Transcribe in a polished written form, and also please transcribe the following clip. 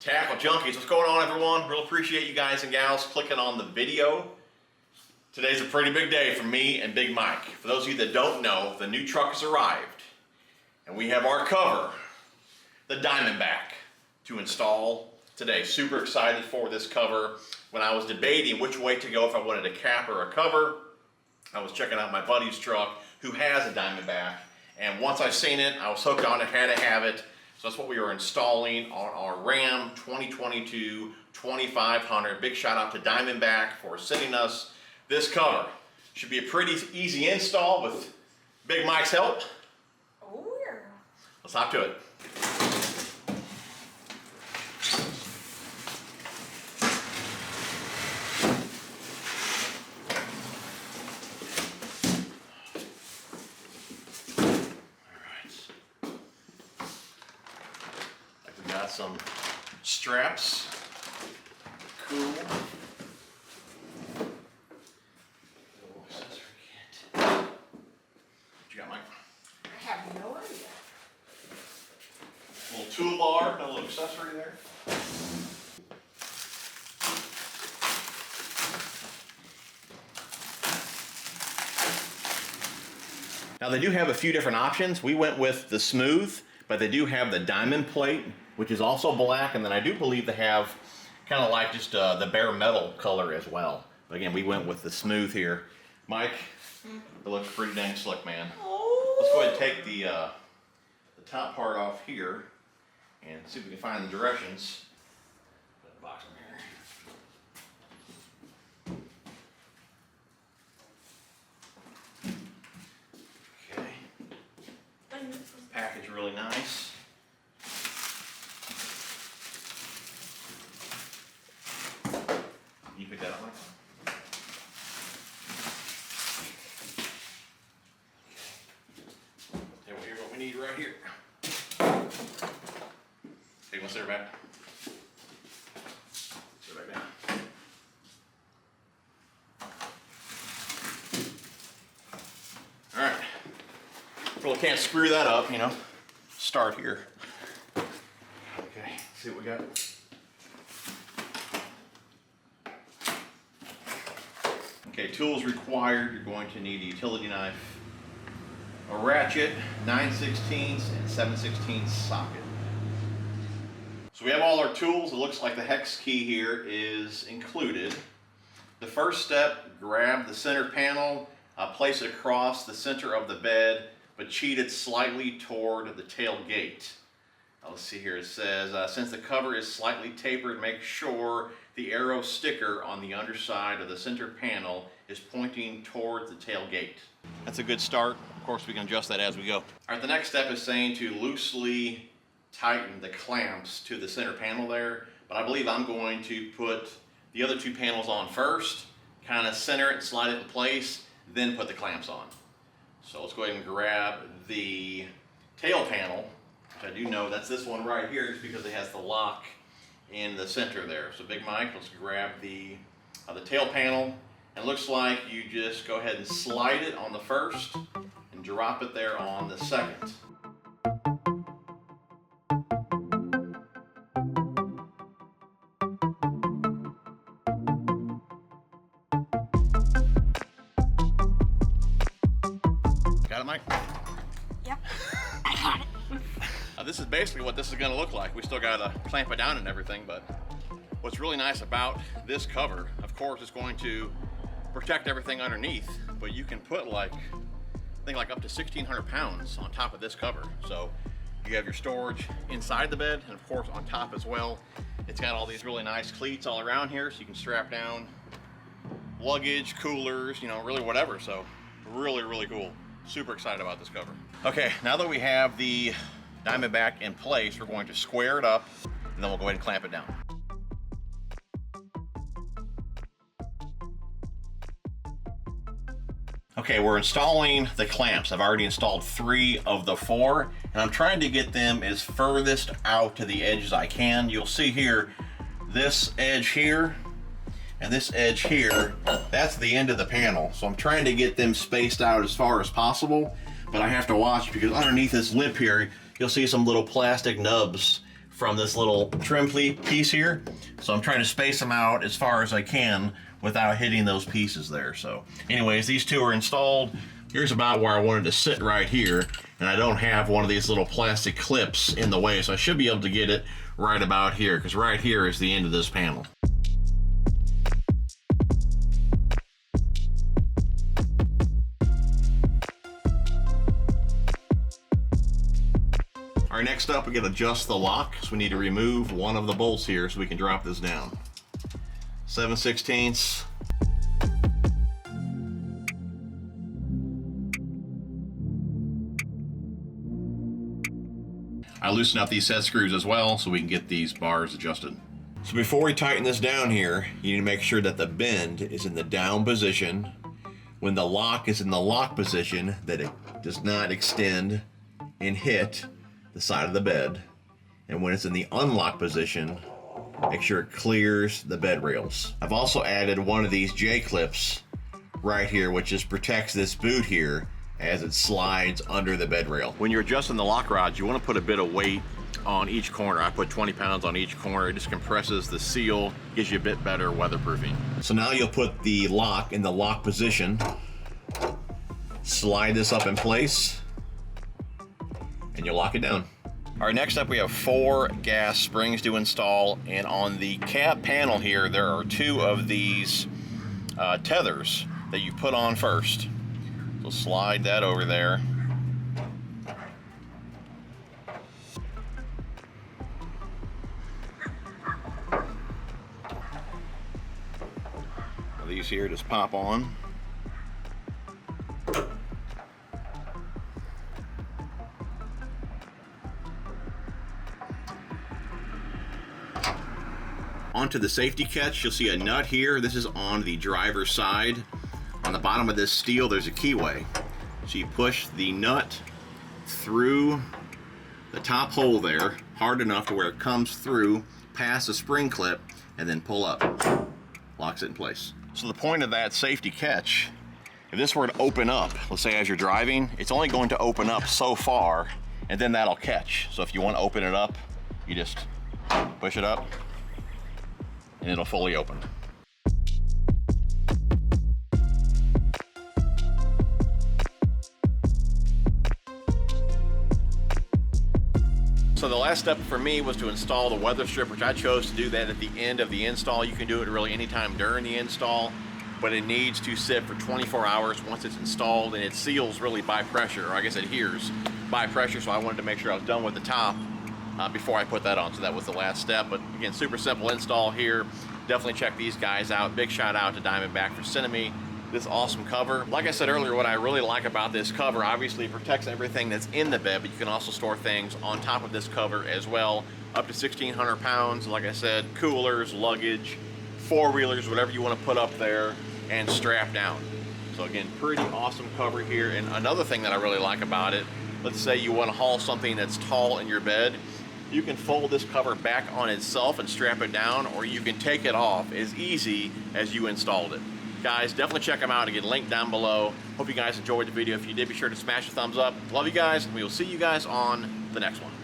Tackle Junkies, what's going on, everyone? Real appreciate you guys and gals clicking on the video. Today's a pretty big day for me and Big Mike. For those of you that don't know, the new truck has arrived and we have our cover, the DiamondBack, to install today. Super excited for this cover. When I was debating which way to go, if I wanted a cap or a cover, I was checking out my buddy's truck who has a DiamondBack, and once I seen it, I was hooked on it, had to have it. So that's what we are installing on our Ram 2022 2500. Big shout out to DiamondBack for sending us this cover. Should be a pretty easy install with Big Mike's help. Oh yeah. Let's hop to it. Got some straps, cool. Little accessory kit. What you got, Mike? I have no idea. Little toolbar, a little accessory there. Now they do have a few different options. We went with the smooth, but they do have the diamond plate, which is also black, and then I do believe they have kind of like just the bare metal color as well. But again, we went with the smooth here. Mike, it looks pretty dang slick, man. Oh. Let's go ahead and take the top part off here and see if we can find the directions. Put the box in here. Okay. Package really nice. You pick that up, Mike? Okay, well, here's what we need right here. Hey, let's sit her back. Sit her back down. All right. Well, we can't screw that up, you know. Start here. Okay, see what we got. Okay, tools required. You're going to need a utility knife, a ratchet, 9/16 and 7/16 socket. So we have all our tools. It looks like the hex key here is included. The first step, grab the center panel, place it across the center of the bed, but cheat it slightly toward the tailgate. Let's see here, it says, since the cover is slightly tapered, make sure the arrow sticker on the underside of the center panel is pointing towards the tailgate. That's a good start. Of course, we can adjust that as we go. All right, the next step is saying to loosely tighten the clamps to the center panel there, but I believe I'm going to put the other two panels on first, kind of center it and slide it in place, then put the clamps on. So let's go ahead and grab the tail panel, which I do know that's this one right here, just because it has the lock in the center there. So Big Mike, let's grab the tail panel, and it looks like you just go ahead and slide it on the first and drop it there on the second. Got it, Mike? Yep, I got it. This is basically what this is going to look like. We still got to clamp it down and everything, but what's really nice about this cover, of course, it's going to protect everything underneath, but you can put like, I think like up to 1,600 pounds on top of this cover. So you have your storage inside the bed, and of course on top as well. It's got all these really nice cleats all around here, so you can strap down luggage, coolers, you know, really whatever. So really, really cool. Super excited about this cover. Okay, now that we have the DiamondBack in place, we're going to square it up, and then we'll go ahead and clamp it down. Okay, we're installing the clamps. I've already installed 3 of the 4, and I'm trying to get them as furthest out to the edge as I can. You'll see here, this edge here and this edge here, that's the end of the panel. So I'm trying to get them spaced out as far as possible, but I have to watch because underneath this lip here, you'll see some little plastic nubs from this little trim piece here. So I'm trying to space them out as far as I can without hitting those pieces there. So anyways, these two are installed. Here's about where I wanted to sit right here, and I don't have one of these little plastic clips in the way, so I should be able to get it right about here, because right here is the end of this panel. All right, next up, we got to adjust the lock, so we need to remove one of the bolts here so we can drop this down. 7/16. I loosen up these set screws as well so we can get these bars adjusted. So before we tighten this down here, you need to make sure that the bend is in the down position. When the lock is in the lock position, that it does not extend and hit the side of the bed. And when it's in the unlock position, make sure it clears the bed rails. I've also added one of these J-clips right here, which just protects this boot here as it slides under the bed rail. When you're adjusting the lock rods, you want to put a bit of weight on each corner. I put 20 pounds on each corner. It just compresses the seal, gives you a bit better weatherproofing. So now you'll put the lock in the lock position, slide this up in place, and you'll lock it down. All right, next up we have 4 gas springs to install, and on the cab panel here, there are 2 of these tethers that you put on first. So slide that over there. These here just pop on. Onto the safety catch, you'll see a nut here. This is on the driver's side. On the bottom of this steel, there's a keyway. So you push the nut through the top hole there, hard enough to where it comes through past the spring clip, and then pull up. Locks it in place. So the point of that safety catch, if this were to open up, let's say as you're driving, it's only going to open up so far, and then that'll catch. So if you want to open it up, you just push it up, and it'll fully open. So the last step for me was to install the Weatherstrip, which I chose to do that at the end of the install. You can do it really anytime during the install, but it needs to sit for 24 hours once it's installed, and it seals really by pressure, or I guess adheres by pressure, so I wanted to make sure I was done with the top before I put that on. So that was the last step, but again, super simple install here. Definitely check these guys out. Big shout out to DiamondBack for sending me this awesome cover. Like I said earlier, what I really like about this cover, obviously it protects everything that's in the bed, but you can also store things on top of this cover as well, up to 1,600 pounds. Like I said, coolers, luggage, four-wheelers, whatever you want to put up there and strap down. So again, pretty awesome cover here. And another thing that I really like about it, let's say you want to haul something that's tall in your bed, you can fold this cover back on itself and strap it down, or you can take it off as easy as you installed it. Guys, definitely check them out. Again, link down below. Hope you guys enjoyed the video. If you did, be sure to smash a thumbs up. Love you guys, and we will see you guys on the next one.